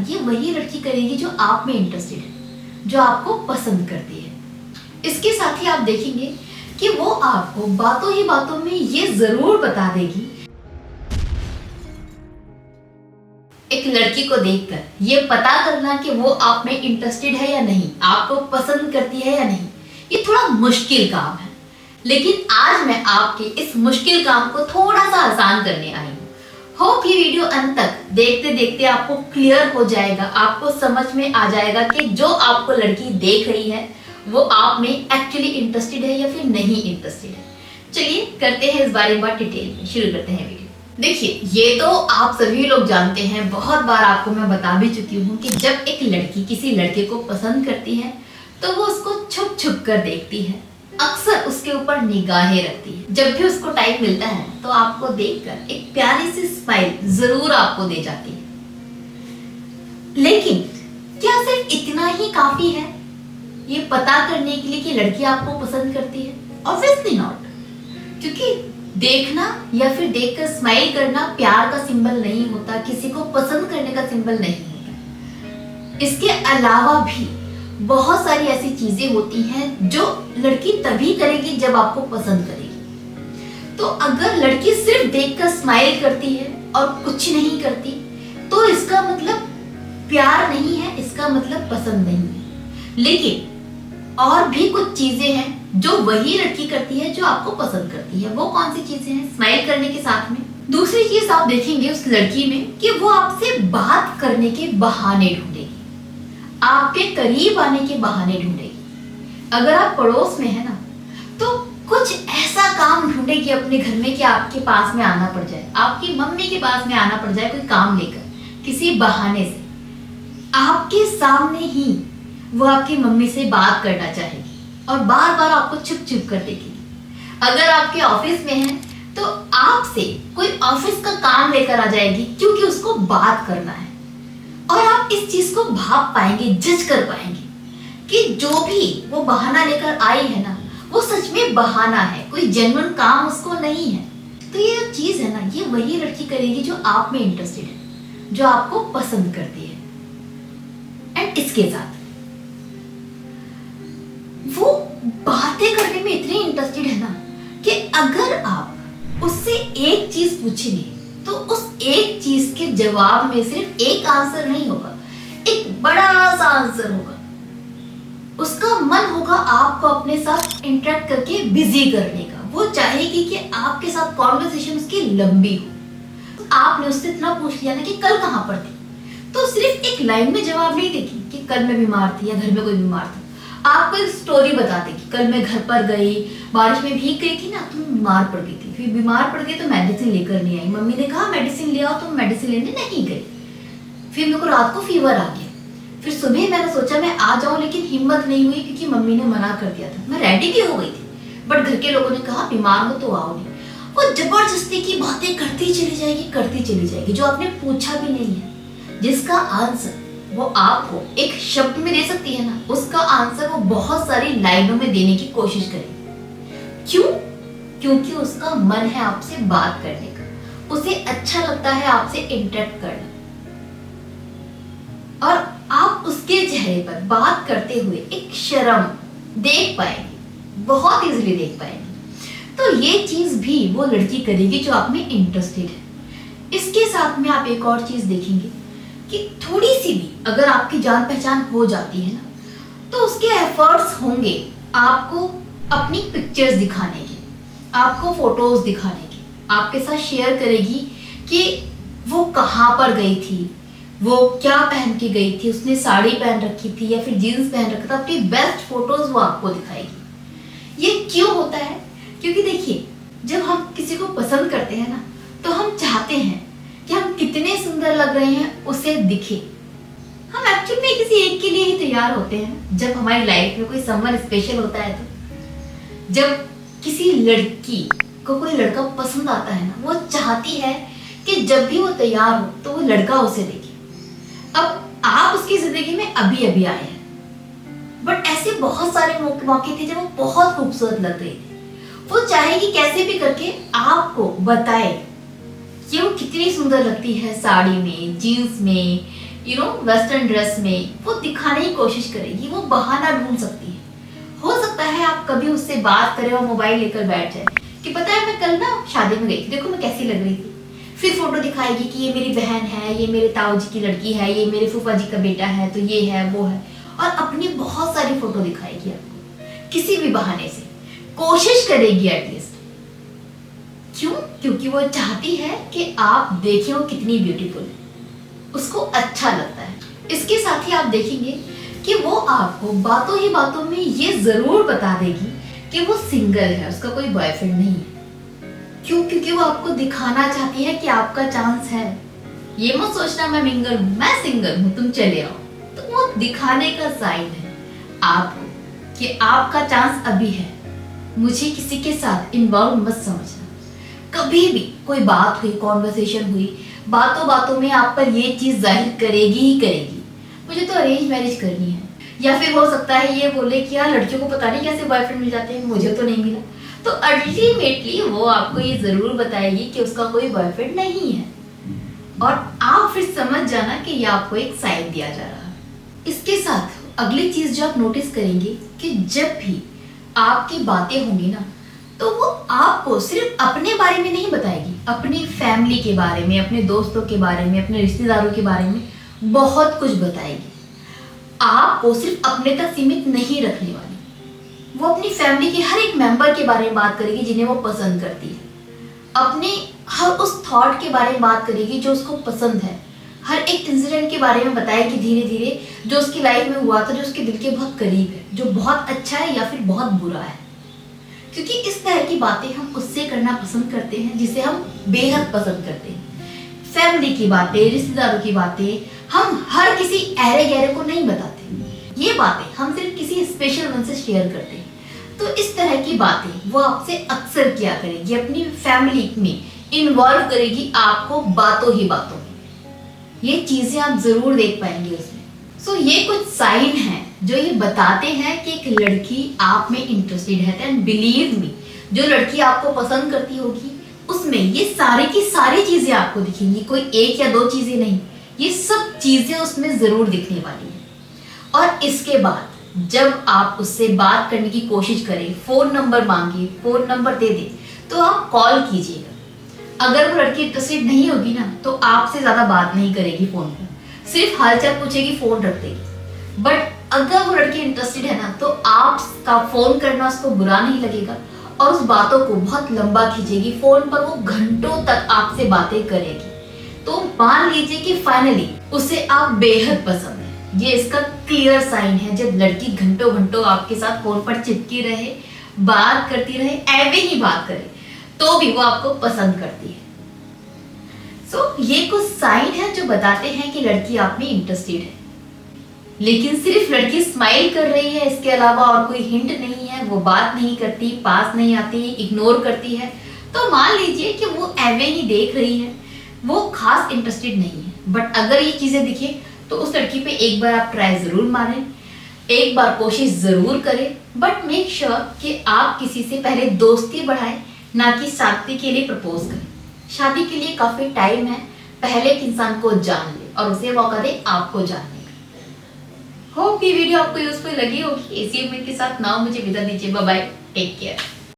ये वही लड़की करेगी जो आप में इंटरेस्टेड है, जो आपको पसंद करती है। इसके साथ ही आप देखेंगे कि वो आपको बातों ही बातों में ये जरूर बता देगी। एक लड़की को देखकर ये पता करना कि वो आप में इंटरेस्टेड है या नहीं, आपको पसंद करती है या नहीं, ये थोड़ा मुश्किल काम है। लेकिन आज मैं आपके इस मुश्किल काम को थोड़ा सा आसान करने आई हूँ। होप ये वीडियो अंत तक देखते देखते आपको क्लियर हो जाएगा, आपको समझ में आ जाएगा कि जो आपको लड़की देख रही है वो आप में एक्चुअली इंटरेस्टेड है या फिर नहीं इंटरेस्टेड है। चलिए करते हैं इस बारे में डिटेल में, शुरू करते हैं वीडियो। देखिए, ये तो आप सभी लोग जानते हैं, बहुत बार आपको मैं बता भी चुकी हूँ कि जब एक लड़की किसी लड़के को पसंद करती है तो वो उसको छुप छुप कर देखती है, अक्सर उसके ऊपर निगाहें रखती है। जब भी उसको टाइम मिलता है तो आपको देखकर एक प्यारी सी स्माइल जरूर आपको दे जाती है। लेकिन क्या सिर्फ इतना ही काफी है ये पता करने के लिए कि लड़की आपको पसंद करती है? ऑब्वियसली नॉट, क्योंकि देखना या फिर देखकर स्माइल करना प्यार का सिंबल नहीं होता, किसी को पसंद करने का सिंबल नहीं होता। इसके अलावा भी बहुत सारी ऐसी चीजें होती हैं जो लड़की तभी करेगी जब आपको पसंद करेगी। तो अगर लड़की सिर्फ देखकर स्माइल करती है और कुछ नहीं करती तो इसका मतलब प्यार नहीं है, इसका मतलब पसंद नहीं है। लेकिन और भी कुछ चीजें हैं जो वही लड़की करती है जो आपको पसंद करती है। वो कौन सी चीजें हैं? स्माइल करने के साथ में दूसरी चीज आप देखेंगे उस लड़की में कि वो आपसे बात करने के बहाने ढूंढेगी, आपके करीब आने के बहाने ढूंढेगी। अगर आप पड़ोस में है ना तो कुछ ऐसा काम ढूंढेगी अपने घर में कि आपके पास में आना पड़ जाए, आपकी मम्मी के पास में आना पड़ जाए कोई काम लेकर, किसी बहाने से आपके सामने ही वो आपकी मम्मी से बात करना चाहेगी और बार बार आपको छुप छुप कर देखेगी। अगर आपके ऑफिस में है तो आपसे कोई ऑफिस का काम लेकर आ जाएगी क्योंकि उसको बात करना है। और आप इस चीज को भाप पाएंगे, जज कर पाएंगे कि जो भी वो बहाना लेकर आई है ना वो सच में बहाना है, कोई जेन्युइन काम उसको नहीं है। तो ये जो चीज है ना ये वही लड़की करेगी जो आप में इंटरेस्टेड है, जो आपको पसंद करती है। एंड इसके साथ वो बातें करने में इतनी इंटरेस्टेड है ना कि अगर आप उससे एक चीज पूछेंगे तो उस एक चीज के जवाब में सिर्फ एक आंसर नहीं होगा, एक बड़ा सा आंसर होगा। उसका मन होगा आपको अपने साथ इंटरेक्ट करके बिजी करने का। वो चाहेगी कि आपके साथ कॉन्वर्सेशन उसकी लंबी हो। तो आपने उससे इतना पूछ लिया ना कि कल कहाँ पर थी, तो सिर्फ एक लाइन में जवाब नहीं देगी कि कल मैं बीमार थी या घर में कोई बीमार था। आपको एक स्टोरी बता देगी, कल मैं घर पर गई, बारिश में भीग गई थी ना, तुम बीमार पड़ गई थी, फिर बीमार पड़ गई तो मेडिसिन लेकर नहीं आई, मम्मी ने कहा मेडिसिन ले आओ, तो मेडिसिन लेने नहीं गई, फिर मेरे को रात को फीवर आ गया, फिर सुबह मैंने सोचा मैं आ जाऊं लेकिन हिम्मत नहीं हुई क्योंकि मम्मी ने मना कर दिया था। मैं रेडी भी हो गई थी बट घर के लोगों ने कहा बीमार हो तो आओ नहीं। वो जबरदस्ती की बातें करती चली जाएगी जो आपने पूछा भी नहीं है, जिसका आंसर वो आपको एक शब्द में दे सकती है ना, उसका आंसर वो बहुत सारी लाइनों में देने की कोशिश करेगी। क्यों? क्योंकि उसका मन है आपसे बात करने का, उसे अच्छा लगता है आपसे इंटरेक्ट करना। और आप उसके चेहरे पर बात करते हुए एक शर्म देख पाएंगे, बहुत इजीली देख पाएंगे। तो ये चीज भी वो लड़की करेगी जो आप में इंटरेस्टेड है। इसके साथ में आप एक और चीज देखेंगे कि थोड़ी सी भी अगर आपकी जान पहचान हो जाती है ना तो उसके एफर्ट्स होंगे आपको अपनी पिक्चर्स दिखाने के, आपको फोटोज दिखाने के, आपके साथ शेयर करेगी कि वो कहाँ पर गई थी, वो क्या पहन के गई थी, उसने साड़ी पहन रखी थी या फिर जीन्स पहन रखा था, अपनी बेस्ट फोटोज वो आपको दिखाएगी। ये क्यों होता है? क्योंकि देखिए, जब हम किसी को पसंद करते हैं ना तो हम चाहते हैं कि हम कितने सुंदर लग रहे हैं उसे दिखे। हम एक्चुअली में किसी एक के लिए ही तैयार होते हैं जब हमारी लाइफ में कोई समवन स्पेशल होता है। तो जब किसी लड़की को कोई लड़का पसंद आता है ना वो चाहती है कि जब भी वो तैयार हो तो वो लड़का उसे देखे। अब आप उसकी जिंदगी में अभी अभी आए हैं बट ऐसे बहुत सारे मौके थे जब वो बहुत खूबसूरत लग रही थी। वो चाहेगी कैसे भी करके आपको बताए कि वो कितनी सुंदर लगती है साड़ी में, जीन्स में, वेस्टर्न ड्रेस में, वो दिखाने की कोशिश करेगी, वो बहाना ढूंढ सकती है। हो सकता है आप कभी उससे बात करें और मोबाइल लेकर बैठ जाए कि पता है मैं कल ना शादी में गई थी, देखो मैं कैसी लग रही थी। फिर फोटो दिखाएगी कि ये मेरी बहन है, ये मेरे ताऊ जी की लड़की है, ये मेरे फूफा जी का बेटा है, तो ये है वो है, और अपनी बहुत सारी फोटो दिखाएगी आपको किसी भी बहाने से, कोशिश करेगी एटलीस्ट। क्यों? क्योंकि वो चाहती है कि आप देखें वो कितनी ब्यूटीफुल है, उसको अच्छा लगता है। इसके साथ ही आप देखेंगे कि वो आपको बातों ही बातों में ये जरूर बता देगी कि वो सिंगल है, उसका कोई बॉयफ्रेंड नहीं है। क्यों? क्योंकि वो आपको दिखाना चाहती है कि आपका चांस है। ये मत सोचना मैं मिंगल हूं, मैं सिंगल हूं, तुम चले आओ। तो वो दिखाने का साइन है आपको कि आपका चांस अभी है। मुझे किसी के साथ इन्वॉल्व मत समझना। कभी भी कोई बात हुई, कॉन्वर्सेशन हुई, बातों बातों में आप पर ये चीज जाहिर करेगी ही करेगी, मुझे तो अरेंज मैरिज करनी है। या फिर हो सकता है ये बोले कि यार लड़कियों को पता नहीं कैसे बॉयफ्रेंड मिल जाते हैं, मुझे तो नहीं मिला। तो अल्टीमेटली वो आपको ये जरूर बताएगी कि उसका कोई बॉयफ्रेंड नहीं है, और आप फिर समझ जाना कि ये आपको एक साइन दिया जा रहा है। इसके साथ अगली चीज जो आप नोटिस करेंगे कि जब भी आपकी बातें होंगी ना, तो वो आपको सिर्फ अपने बारे में नहीं बताएगी, अपनी फैमिली के बारे में, अपने दोस्तों के बारे में, अपने रिश्तेदारों के बारे में बहुत कुछ बताएगी। आपको सिर्फ अपने तक सीमित नहीं रखने वाली, वो अपनी फैमिली के हर एक मेंबर के बारे में बात करेगी जिन्हें वो पसंद करती है, अपने हर उस थॉट के बारे में बात करेगी जो उसको पसंद है, हर एक इंसिडेंट के बारे में बताएगी धीरे धीरे जो उसकी लाइफ में हुआ था, जो उसके दिल के बहुत करीब है, जो बहुत अच्छा है या फिर बहुत बुरा है। क्योंकि इस तरह की बातें हम उससे करना पसंद करते हैं जिसे हम बेहद पसंद करते हैं। फैमिली की बातें, रिश्तेदारों की बातें हम हर किसी ऐरे गहरे को नहीं बताते। ये बातें हम सिर्फ किसी स्पेशल वन से शेयर करते हैं। तो इस तरह की बातें वो आपसे अक्सर किया करेगी, अपनी फैमिली में इन्वॉल्व करेगी आपको बातों ही बातों में। ये चीजें आप जरूर देख पाएंगे उसमें। सो ये कुछ साइन हैं जो ये बताते हैं कि एक लड़की आप में इंटरेस्टेड है। एंड बिलीव मी, जो लड़की आपको पसंद करती होगी उसमें ये सारी की सारी चीजें आपको दिखेंगी, कोई एक या दो चीजें नहीं, ये सब चीजें उसमें जरूर दिखने वाली है। और इसके बाद जब आप उससे बात करने की कोशिश करें, फोन नंबर मांगे, फोन नंबर दे दे, तो आप कॉल कीजिएगा। अगर वो लड़की इंटरेस्टेड नहीं होगी ना, तो आपसे ज्यादा बात नहीं करेगी फोन पर, सिर्फ हालचाल पूछेगी, फोन रख देगी। बट अगर वो लड़की इंटरेस्टेड है ना, तो आपका फोन करना उसको बुरा नहीं लगेगा और उस बातों को बहुत लंबा खींचेगी। फोन पर वो घंटों तक आपसे बातें करेगी। तो मान लीजिए कि फाइनली उसे आप बेहद पसंद है। ये इसका क्लियर साइन है जब लड़की घंटों घंटों आपके साथ फोन पर चिपकी रहे, बात करती रहे, ऐवे ही बात करे, तो भी वो आपको पसंद करती है। सो ये कुछ साइन है जो बताते हैं कि लड़की आप में इंटरेस्टेड है। लेकिन सिर्फ लड़की स्माइल कर रही है, इसके अलावा और कोई हिंट नहीं है, वो बात नहीं करती, पास नहीं आती, इग्नोर करती है, तो मान लीजिए कि वो ऐवे ही देख रही है, वो खास इंटरेस्टेड नहीं है। बट अगर ये चीजें दिखे तो उस लड़की पे एक बार आप ट्राई जरूर मारें, एक बार कोशिश जरूर करें, बट मेक श्योर कि आप किसी से पहले दोस्ती बढ़ाएं, ना कि शादी के लिए प्रपोज करें। शादी के लिए काफी टाइम है, पहले एक इंसान को जान ले और उसे मौका दे आपको जानने का। होप ये वीडियो आपको यूजफुल लगी होगी। इसी उम्मीद के साथ नाउ मुझे विदा दीजिए। Bye bye, take care.